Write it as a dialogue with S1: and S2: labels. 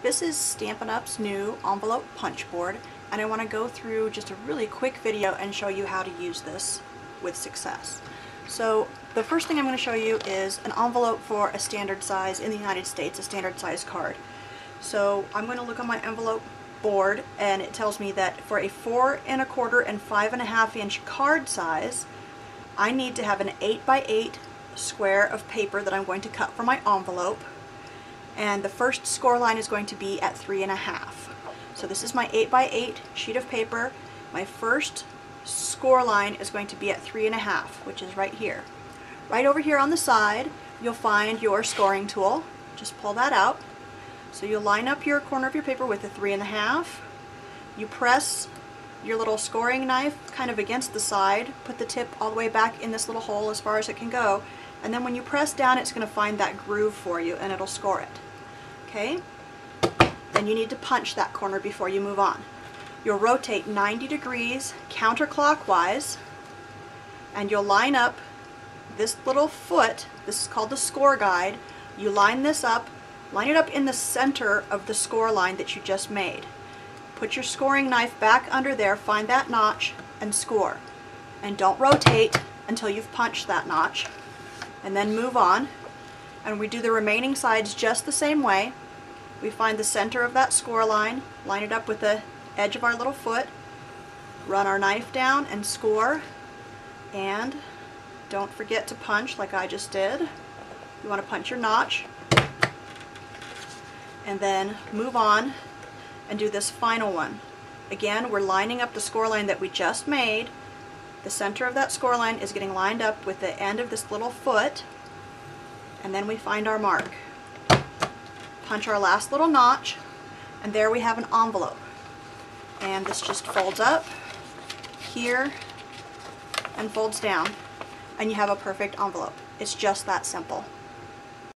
S1: This is Stampin' Up's new envelope punch board, and I want to go through just a really quick video and show you how to use this with success. So the first thing I'm going to show you is an envelope for a standard size in the United States, a standard size card. So I'm going to look on my envelope board, and it tells me that for a 4 1/4 and 5 1/2 inch card size, I need to have an 8 by 8 square of paper that I'm going to cut for my envelope. And the first score line is going to be at 3 1/2. So this is my 8 by 8 sheet of paper. My first score line is going to be at 3 1/2, which is right here. Right over here on the side, you'll find your scoring tool. Just pull that out. So you'll line up your corner of your paper with a 3 1/2. You press your little scoring knife kind of against the side, put the tip all the way back in this little hole as far as it can go, and then when you press down, it's going to find that groove for you and it'll score it. Okay? Then you need to punch that corner before you move on. You'll rotate 90 degrees counterclockwise, and you'll line up this little foot. This is called the score guide. You line this up, line it up in the center of the score line that you just made. Put your scoring knife back under there, find that notch, and score. And don't rotate until you've punched that notch. And then move on. And we do the remaining sides just the same way. We find the center of that score line, line it up with the edge of our little foot, run our knife down and score. And don't forget to punch like I just did. You want to punch your notch. And then move on and do this final one. Again, we're lining up the score line that we just made. The center of that score line is getting lined up with the end of this little foot, and then we find our mark. Punch our last little notch, and there we have an envelope. And this just folds up here and folds down, and you have a perfect envelope. It's just that simple.